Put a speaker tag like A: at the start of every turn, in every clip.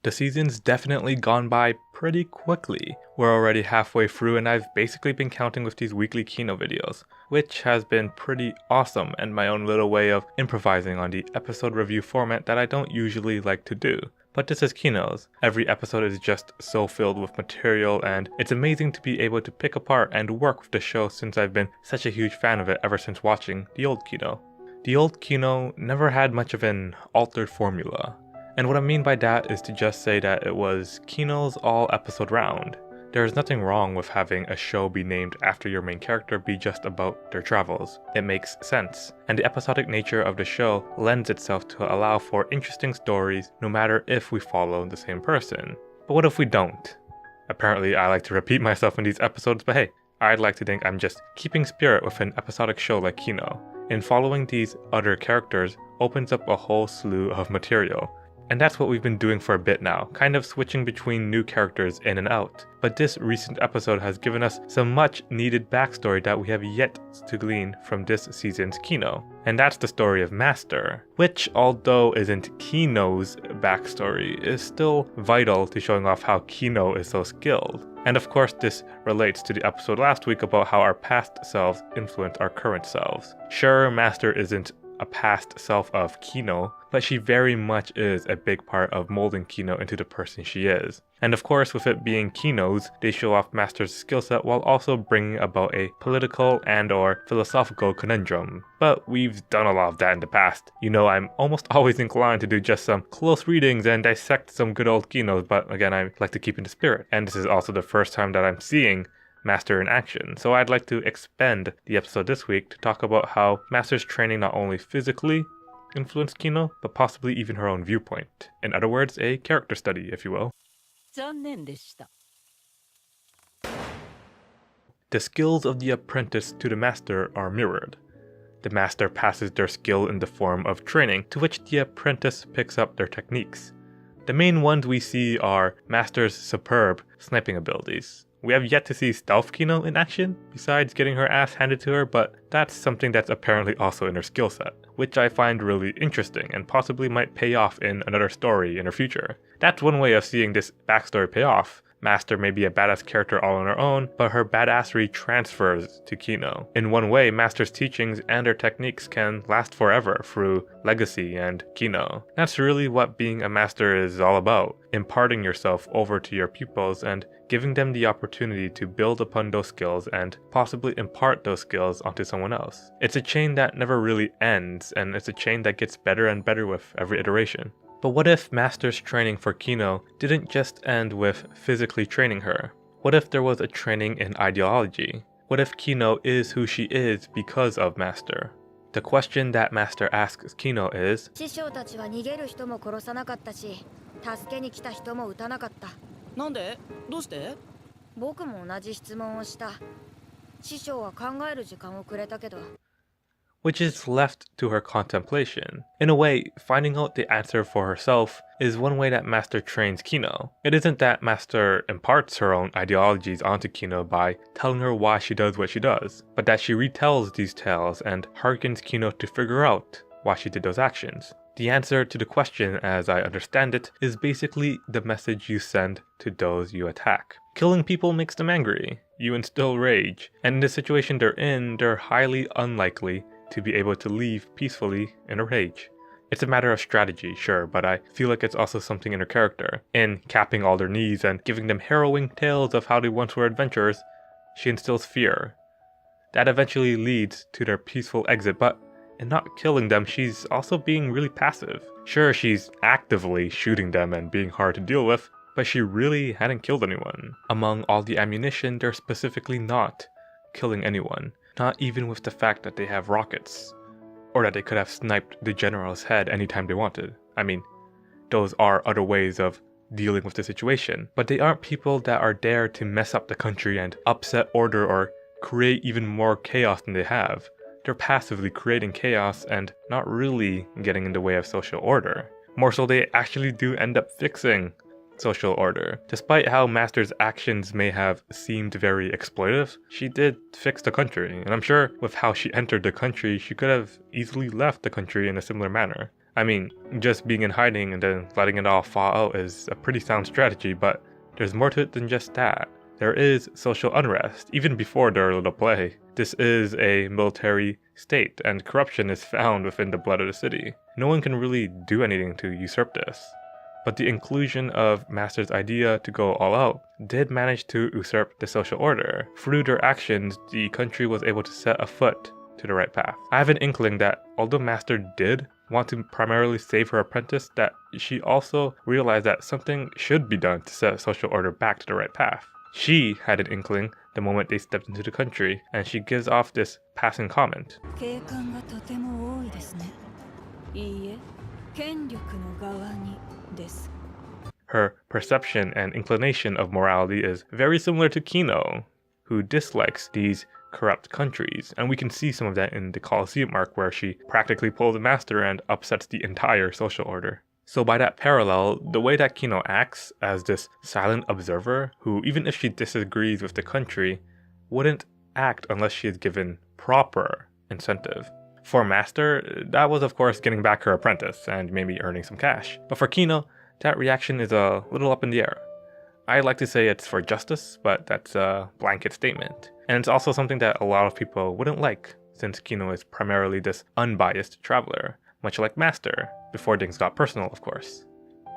A: The season's definitely gone by pretty quickly. We're already halfway through and I've basically been counting with these weekly Kino videos, which has been pretty awesome and my own little way of improvising on the episode review format that I don't usually like to do. But this is Kino's. Every episode is just so filled with material and it's amazing to be able to pick apart and work with the show since I've been such a huge fan of it ever since watching the old Kino. The old Kino never had much of an altered formula. And what I mean by that is to just say that it was Kino's all episode round. There is nothing wrong with having a show be named after your main character be just about their travels. It makes sense. And the episodic nature of the show lends itself to allow for interesting stories no matter if we follow the same person. But what if we don't? Apparently I like to repeat myself in these episodes, but hey, I'd like to think I'm just keeping spirit with an episodic show like Kino. And following these other characters opens up a whole slew of material. And that's what we've been doing for a bit now, kind of switching between new characters in and out. But this recent episode has given us some much needed backstory that we have yet to glean from this season's Kino. And that's the story of Master, which although isn't Kino's backstory, is still vital to showing off how Kino is so skilled. And of course this relates to the episode last week about how our past selves influence our current selves. Sure, Master isn't a past self of Kino, but she very much is a big part of molding Kino into the person she is. And of course, with it being Kino's, they show off Master's skill set while also bringing about a political and or philosophical conundrum. But we've done a lot of that in the past. You know, I'm almost always inclined to do just some close readings and dissect some good old Kinos, but again, I like to keep in the spirit. And this is also the first time that I'm seeing Master in action, so I'd like to expend the episode this week to talk about how Master's training not only physically influenced Kino, but possibly even her own viewpoint. In other words, a character study, if you will. The skills of the apprentice to the master are mirrored. The master passes their skill in the form of training, to which the apprentice picks up their techniques. The main ones we see are Master's superb sniping abilities. We have yet to see Stealth Kino in action, besides getting her ass handed to her, but that's something that's apparently also in her skill set, which I find really interesting and possibly might pay off in another story in her future. That's one way of seeing this backstory pay off. Master may be a badass character all on her own, but her badassery transfers to Kino. In one way, Master's teachings and her techniques can last forever through Legacy and Kino. That's really what being a master is all about, imparting yourself over to your pupils and giving them the opportunity to build upon those skills and possibly impart those skills onto someone else. It's a chain that never really ends, and it's a chain that gets better and better with every iteration. But what if Master's training for Kino didn't just end with physically training her? What if there was a training in ideology? What if Kino is who she is because of Master? The question that Master asks Kino is,
B: 師匠たちは逃げる人も殺さなかったし、助けに来た人も撃たなかった。なんで？どうして？僕も同じ質問をした。師匠は考える時間をくれたけど。
A: which is left to her contemplation. In a way, finding out the answer for herself is one way that Master trains Kino. It isn't that Master imparts her own ideologies onto Kino by telling her why she does what she does, but that she retells these tales and hearkens Kino to figure out why she did those actions. The answer to the question, as I understand it, is basically the message you send to those you attack. Killing people makes them angry. You instill rage, and in the situation they're highly unlikely to be able to leave peacefully in a rage. It's a matter of strategy, sure, but I feel like it's also something in her character. In capping all their needs and giving them harrowing tales of how they once were adventurers, she instills fear. That eventually leads to their peaceful exit, but in not killing them, she's also being really passive. Sure, she's actively shooting them and being hard to deal with, but she really hadn't killed anyone. Among all the ammunition, they're specifically not killing anyone. Not even with the fact that they have rockets, or that they could have sniped the general's head anytime they wanted. I mean, those are other ways of dealing with the situation, but they aren't people that are there to mess up the country and upset order or create even more chaos than they have. They're passively creating chaos and not really getting in the way of social order. More so, they actually do end up fixing social order. Despite how Master's actions may have seemed very exploitive, she did fix the country, and I'm sure with how she entered the country, she could have easily left the country in a similar manner. I mean, just being in hiding and then letting it all fall out is a pretty sound strategy, but there's more to it than just that. There is social unrest, even before their little play. This is a military state, and corruption is found within the blood of the city. No one can really do anything to usurp this. But the inclusion of Master's idea to go all out did manage to usurp the social order. Through their actions, the country was able to set a foot to the right path. I have an inkling that although Master did want to primarily save her apprentice, that she also realized that something should be done to set social order back to the right path. She had an inkling the moment they stepped into the country, and she gives off this passing comment. Her perception and inclination of morality is very similar to Kino, who dislikes these corrupt countries, and we can see some of that in the Colosseum arc where she practically pulls a Master and upsets the entire social order. So by that parallel, the way that Kino acts as this silent observer, who even if she disagrees with the country, wouldn't act unless she is given proper incentive. For Master, that was of course getting back her apprentice and maybe earning some cash. But for Kino, that reaction is a little up in the air. I like to say it's for justice, but that's a blanket statement. And it's also something that a lot of people wouldn't like, since Kino is primarily this unbiased traveler, much like Master, before things got personal, of course.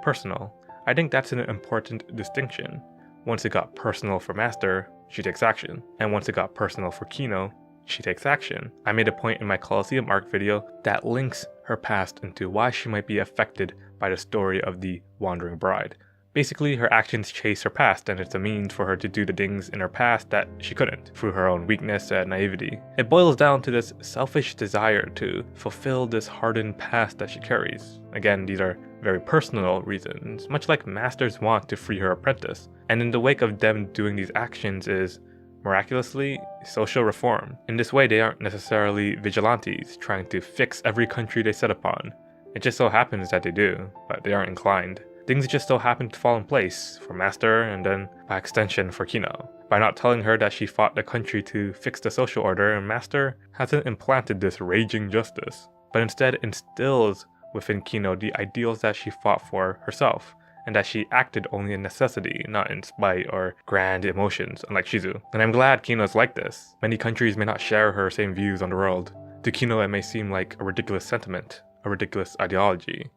A: Personal. I think that's an important distinction. Once it got personal for Master, she takes action. And once it got personal for Kino, she takes action. I made a point in my Colosseum arc video that links her past into why she might be affected by the story of the Wandering Bride. Basically, her actions chase her past, and it's a means for her to do the things in her past that she couldn't, through her own weakness and naivety. It boils down to this selfish desire to fulfill this hardened past that she carries. Again, these are very personal reasons, much like Masters want to free her apprentice. And in the wake of them doing these actions is, miraculously, social reform. In this way, they aren't necessarily vigilantes trying to fix every country they set upon. It just so happens that they do, but they aren't inclined. Things just so happen to fall in place for Master and then, by extension, for Kino. By not telling her that she fought the country to fix the social order, Master hasn't implanted this raging justice, but instead instills within Kino the ideals that she fought for herself, and that she acted only in necessity, not in spite or grand emotions, unlike Shizu. And I'm glad Kino is like this. Many countries may not share her same views on the world. To Kino it may seem like a ridiculous sentiment, a ridiculous ideology.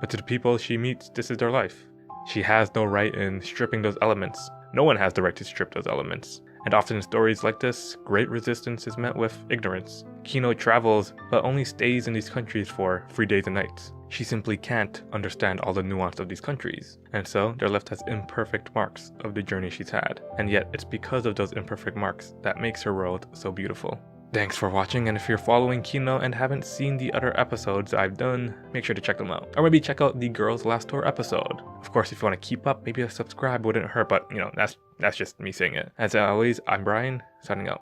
A: But to the people she meets, this is their life. She has no right in stripping those elements. No one has the right to strip those elements. And often in stories like this, great resistance is met with ignorance. Kino travels, but only stays in these countries for 3 days and nights. She simply can't understand all the nuance of these countries. And so, they're left as imperfect marks of the journey she's had. And yet, it's because of those imperfect marks that makes her world so beautiful. Thanks for watching, and if you're following Kino and haven't seen the other episodes I've done, make sure to check them out. Or maybe check out the Girls Last Tour episode. Of course, if you want to keep up, maybe a subscribe wouldn't hurt, but you know, that's just me saying it. As always, I'm Brian, signing out.